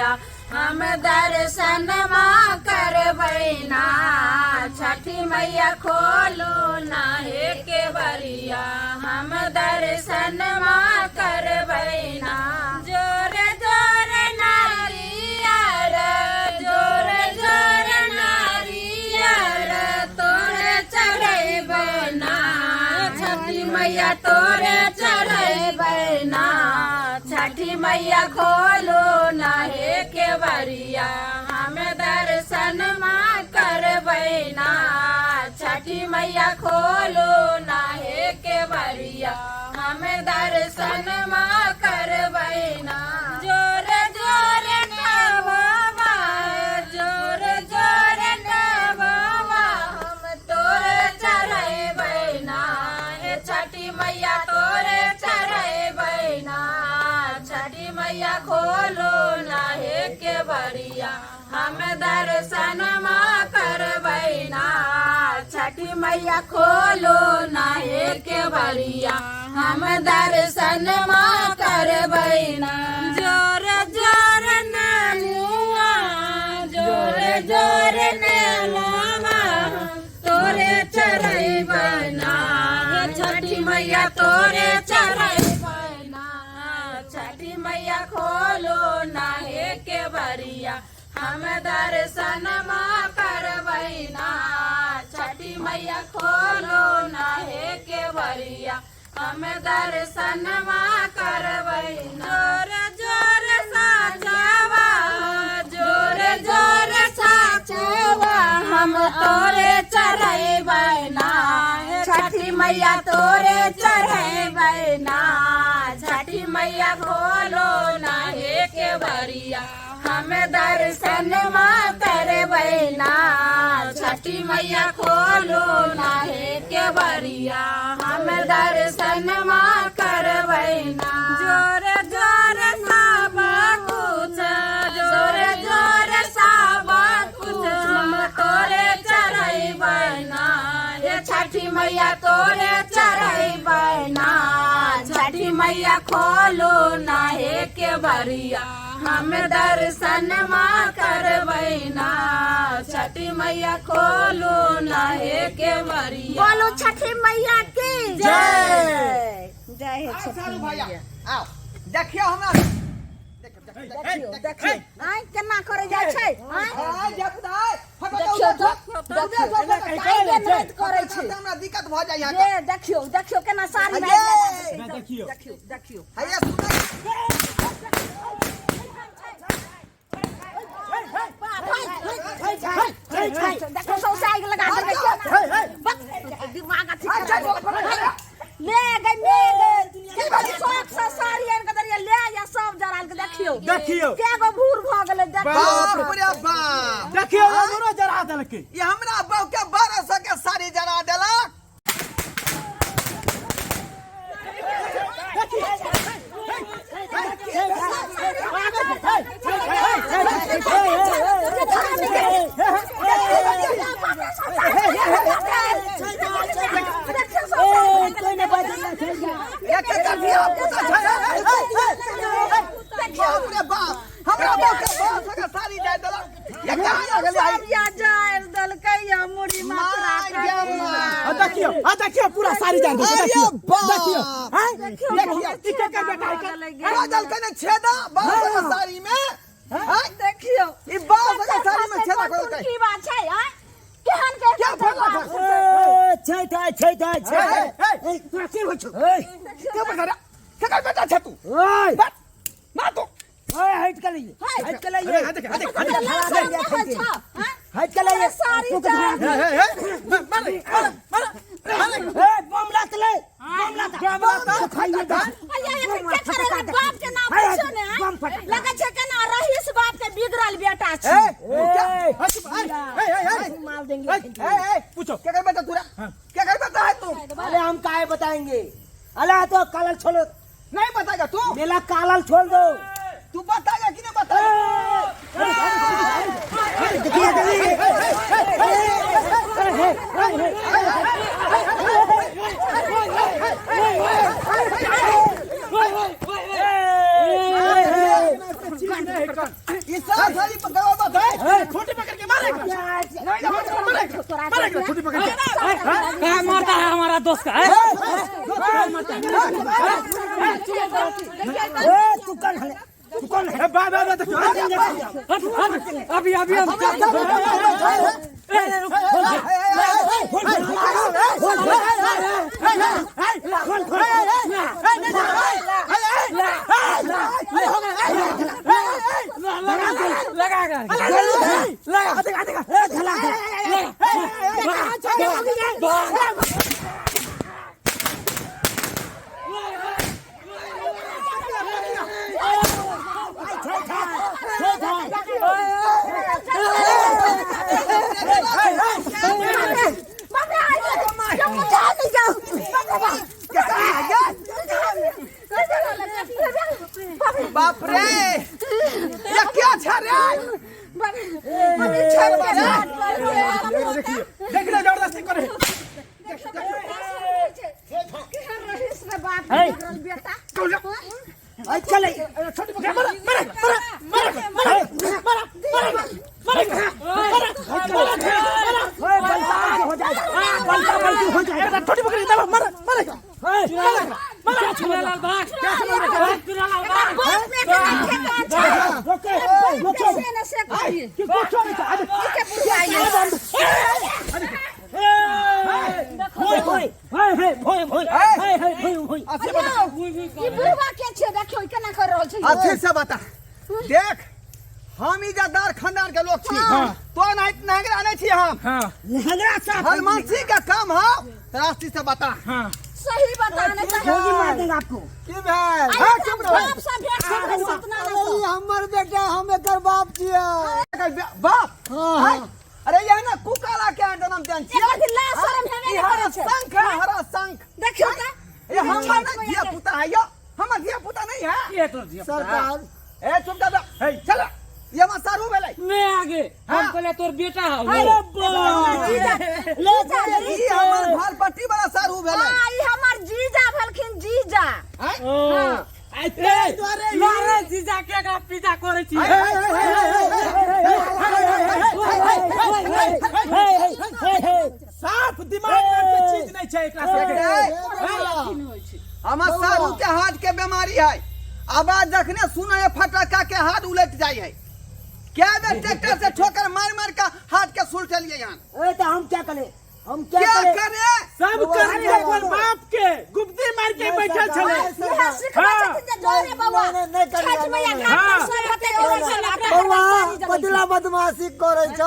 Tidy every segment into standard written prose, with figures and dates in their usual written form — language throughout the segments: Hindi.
हम दर्शन माँ करबैना छठी मैया खोलो ना हे केवरिया हम दर्शन माँ करबैना जोरे जोरे नारियर जोरे जोरे नारियर तोरे चढ़ैबैना छठी मैया तोरे चढ़ैबैना छठी मैया खोलो ना हे केवरिया हम दर्शन माँ करबैना छठी मैया खोलो ना हे केवरिया हम दर्शन माँ करबैना जोरे जोरे नववा जोरे जोरे नववा हम तोरे चढ़ैबैना हे छठी मैया तोरे चढ़ैबैना छठी मैया खोलो ना हे केवरिया हम दर्शन माँ करबैना छठी मैया खोलो ना हे केवरिया हम दर्शन माँ करबैना जोरे जोरे नमुआ जोरे जोरे नमुआ तोरे चढ़ैबैना छठी मैया तोरे चढ़ैबैना छठी मैया खोलो ना हे केवरिया हम दर्शन माँ करबैना छठी मैया खोलो ना हे केवरिया हम दर्शन माँ करबैना जोरे जोरे साचवा जोरे जोरे साचवा हम तोरे चढ़ैबैना छठी मैया तोरे चढ़ैबैना छठी मैया खोलो ना हे केवरिया हम दर्शन माँ करबैना छठी मैया खोलो ना हे केवरिया हम दर्शन माँ करबैना जोरे जोरे साबा कुछ जोरे जोरे साबा कुछ हम तोरे चढ़ैबैना हे छठी मैया तोरे चढ़ैबैना छठी मैया खोलो ना हे केवरिया हम दर्शन माँ करबैना छठी मैया खोलो ना हे केवरिया बोलो छठी मैया की जय जय हे छठी मैया आओ देखियो हमरा देखियो देखियो आइ केना करे जाय छै आइ देखदाय देखियो देखियो काहे मेहनत करे छै हमरा दिक्कत भ जाय यहां ये देखियो देखियो केना साड़ी में देखियो देखियो देखियो हैया देखो सोसाई लगा के दिमाग ले गई ले शौक से साड़ी आन के दरिया ले या सब जराल के देखियो देखियो के गो भूर भ गेले बाप रे बाप देखियो हमरो जरा देलकै ये हमरा बहू के 1200 के साड़ी जरा देलक हमरा बहू के 1200 के साड़ी दे देलक ये कहां गेलै साड़िया जाय दलकै या मुड़ी मात्रा देखियो पूरा साड़ी जान दे देखियो देखियो हैं देखियो टिके के बेटा के राजल कने छेदा 1200 के साड़ी में हैं देखियो ई 1200 के साड़ी में छेदा करलकै की बात छै हैं केहन के क्या भरला छै तोरा की होइ छौ के बता के बेटा छ तू ओए ना तू ओए हट के लिए हट के लिए हट के लिए साड़ी मामला चले मामला खाइए बाप के नाम पूछो ने लगे छै केना रहीस बाप के बिगड़ल बेटा छै मार देंगे पूछो क्या कर बेटा तूरा क्या कर बेटा है तू अरे हम काहे बताएंगे अरे तो कालल छोड़ो नहीं बताएगा तू मेला कालल छोड़ दो तू बताएगा कि नहीं बताएगा बारात छुट्टी पकड़ के क्या मारता है हमारा दोस्त का तू कौन है तू कौन है अभी अभी हम बाप रे ये क्या छा रे देखिए जबरदस्ती करे चले छोटी पकड़ी दबा मर अच्छे से बता देख हम इज्जतदार खानदान के लोग छी तो नहीं आने छी हम हलमानसी का काम है रास्ते से बता सही बताने होगी मार देगा आपको की भाई हमर बेटा हम एकर बाप छिया बाप अरे ये ना कुकाला के जन्म देन छी हरा शंख देखियो ये हमर ना धिया पुता है यो हमर धिया पुता नहीं है ये तो सरकार ए चुप जा चल ये मत सारू भेलै मैं आगे हम पहले तोर बेटा हो ले जा ई हमर घर पट्टी वाला सारू भेलै ई हमर जीजा भेलखिन जीजा लारे जीजा के का पिज्जा करे छी साफ दिमाग में चीज नहीं छै एकरा से हमर सारू के हार्ट के बीमारी है आवाज जखने सुने फटका के हाथ उलट जाय है क्या बे ट्रैक्टर से ठोकर मार मार का हाथ के सुलट लिए यहां ए तो हम क्या करें हम क्या क्या करे सब कर अपन बाप के गुप्ती मार के बैठल छले बदला बदमाशी करे छ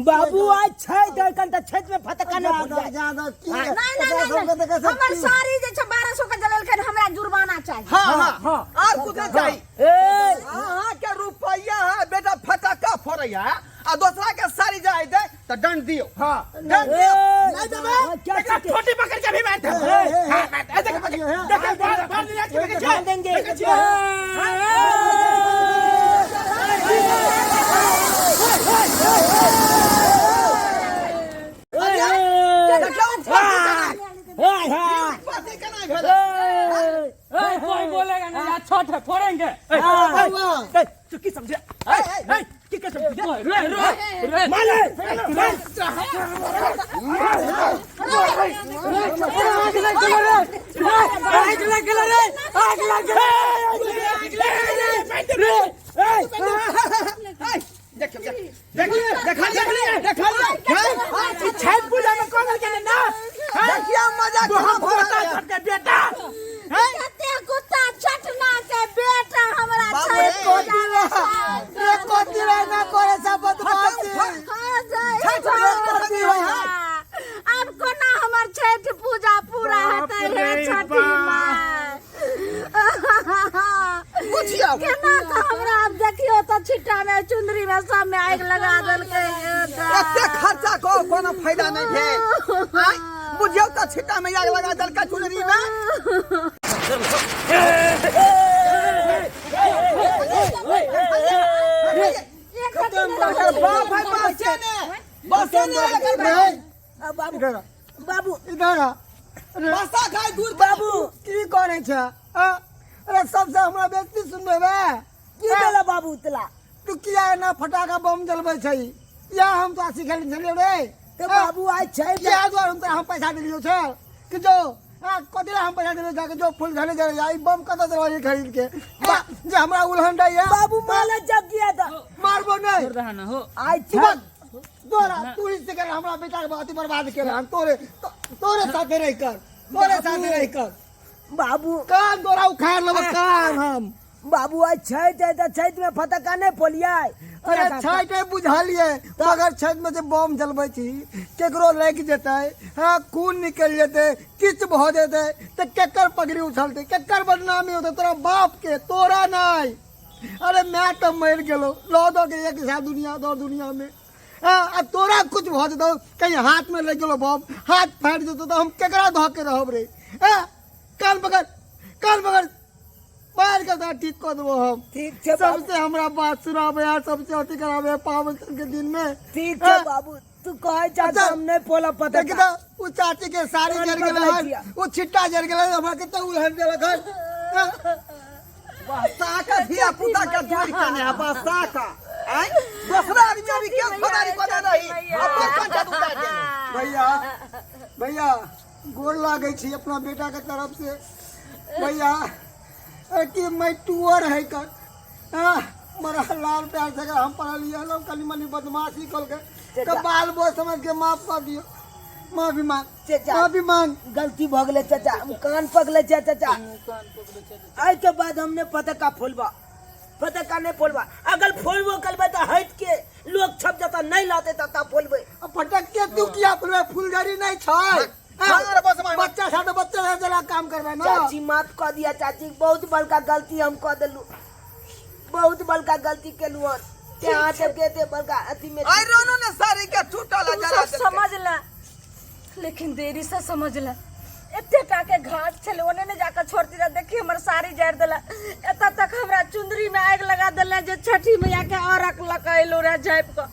बाबू आज छै दरकन त छत में फटका न फट ज्यादा की हमर सारी जे छ 1200 के जललखन हमरा जुर्माना चाहिए हां और कुछ नहीं चाहिए ए हां के रुपया है बेटा फटका फोड़ै है आ दूसरा के सारी जाय दे तो दंड दियो हां दंड दियो नहीं देबे क्या छोटी पकड़ के भी बैठ हां देख देंगे कोई बोलेगा नहीं छोट है फोड़ेंगे चुकी समझे की कर रे माले छठ पूजा में कौन के ना देखिए मजा बेटा कते कुत्ता छटना के बेटा हमरा छठ पूजा में कोती ना करे सब बदमाशी अब कोना हमर छठ पूजा पूरा हेतै हे छठी माँ बुझियो केना का हमरा अब देखियो त छिट्टा में चुंदरी में सब में आग लगा देलकै एते खर्चा को कोनो फायदा नहीं भेल आइ बुझियो त छिट्टा में आग लगा देलकै चुनरी में बाप भाई बसे ने बाबू इधर बसा खाई दूर बाबू की करे छ अरे सबसे हमरा बेइज्जती सुनबे बे की भेला बाबू तला तू किया ना फटाका बम जलबै छै या हम तो सिखल छलियो रे तो बाबू आज छठ ये आगो हम पैसा दिलियो छ कि जो कदिला हम पैसा दिलियो जाके जो फूल घने दे आई बम कत दे खरीद के जे हमरा उल्हन दे बाबू माला जग गया था मारबो नहीं रहना हो आज छठ तोरा तू इस कर हमरा बेटा के बात बर्बाद के हम तोरे साथे रह कर तोरे साथे रह कर बाबू कान तोरा उखाड़ लब कान हम बाबू आज छठ है तो छठ में फटका नहीं फोलिया अरे छठ है बुझलिए मगर छठ में जे बम जलबै छी केकरो लग जेतै हां खून निकल जेतै किछ भ जेतै त केकर पगड़ी उछलतै केकर बदनामी होतै तोरा बाप के तोरा नहीं अरे मैं तो मर गेलो लो दो के एक साथ दुनिया में आ तोरा कुछ भ जेतौ कहीं हाथ में लग गेलो बम हाथ फाट जेतौ तो हम केकरा ध के रहब रे कान पकड़ मार के तो ठीक कर देबो हम ठीक है सबसे हमरा बात सुनाबे यार सबसे अति कराबे पावन के दिन में ठीक है बाबू तू कहे चाचा हम नहीं पोला पता देख तो वो चाची के साड़ी जर गेले वो छिट्टा जर गेले हमरा के तो उहन देला घर वाह साका धिया पुता के जोड़ के ने बस साका आई दूसरा आदमी के खुदारी पता नहीं अपन पंचायत उतार दे भैया गोर लागे छी अपना बेटा के तरफ से भैया कि मैं टूअर है कर मरा लाल प्यार से हम पढ़ा लिया लोग कनी मनी बदमाशी कल के तो बाल बो समझ के माफ कर दियो माफी मांग गलती भ गेले चाचा हम कान पकले चाचा आज के बाद हमने पटका पटका नहीं फोड़बा अगर फोड़बो कलबे तो हट के लोग छप जाता नहीं लाते ता फोड़बे फटक के तू किया फुलझड़ी नहीं छै बच्चा साथ बच्चा जला काम करबे ना चाची माफ कर दिया चाची बहुत बड़का गलती हम कर देलू बहुत बड़का गलती केलू यहाँ से कहते बड़का अति में आई रोनो ने सारी के टूटल जरा समझ ला लेकिन देरी से समझ ला एते टाके घाट छले ओने ने जाकर छोड़ती रह देखी हमर साड़ी जड़ देला एता तक हमरा चुंदरी में आग लगा देला जे छठी मैया के औरक लकैलो रे जाइब को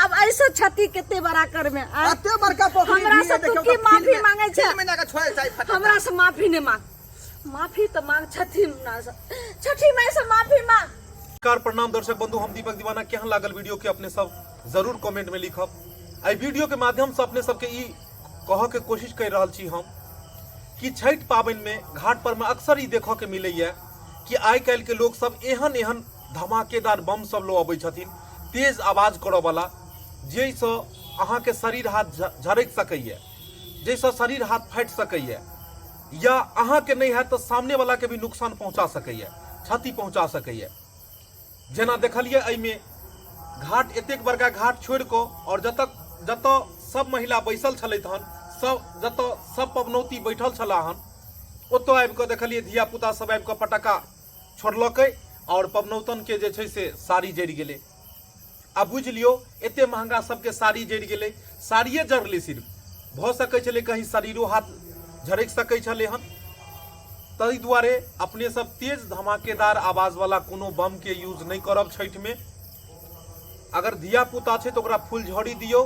अब ऐसा छठी केते बड़ा कर में एते बड़का पोखरी हमरा से तू की माफी मांगे छ महीना का छोड़ जाई फटा हमरा से माफी ने माफी तो मांग छठी माई से माफी मांग। नमस्कार प्रणाम दर्शक बंधु हम दीपक दीवाना केहन लागल वीडियो के अपने सब जरूर कमेंट में लिखब। आई वीडियो के माध्यम से अपने सबके ई कह के कोशिश कर रहा छी हम कि छठ पाबन में घाट पर में अक्सर ही देखो के मिले कि आई काल के लोग सब एहन धमाकेदार बम सब लोग अबै छथिन तेज आवाज करऽ वाला जैसे अहाँ के शरीर हाथ झरक सकैए जैसे शरीर हाथ फाटि सकैए या अहाँ के नहीं है तो सामने वाला के भी नुकसान पहुंचा सकैए क्षति पहुंचा सकैए। जेना देखलिए एहिमे घाट एतेक बड़का घाट छोड़ को और जत सब महिला बैसल छलैथ हन जत सब पबनौती बैठल छला हन ओतो आबि कऽ देखलिए धिया पुता सब आबि कऽ पटाखा छोड़लकै और पबनौतन के जे छै से साड़ी जरि गेलै। आ बुझ लियो एते महंगा सबके साड़ी जरि गेलै साड़िए जरलै सिर्फ भऽ सकै छलै कहीं शरीरो हाथ झरक सकै छलै हन ताहि दुआरे अपने सब तेज धमाकेदार आवाज वाला कोनो बम के यूज नहीं करब छठ में। अगर धिया पुता छै तो ओकरा फुलझड़ी दियो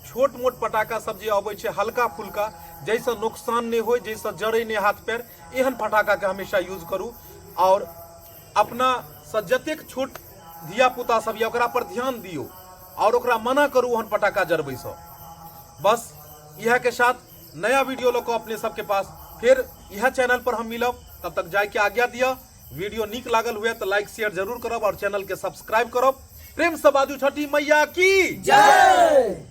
छोट मोट पटाखा सब जे अबै छै हल्का फुल्का जैसे नुकसान नहीं हो जैसे जड़े नहीं हाथ पैर एहन पटाखा के हमेशा यूज करू और अपना से जतेक छोट धिया पुता सब या ओकरा पर ध्यान दियो और ओकरा मना करू ओहन पटाखा जरबै से। बस यह के साथ नया वीडियो लोग अपने सबके पास फिर यह चैनल पर हम मिलब तब तक जाय के आज्ञा दिया। वीडियो निक लागल हुए तो लाइक शेयर जरूर करब और चैनल के सब्सक्राइब करब। प्रेम से बाजू छठी मैया की जय।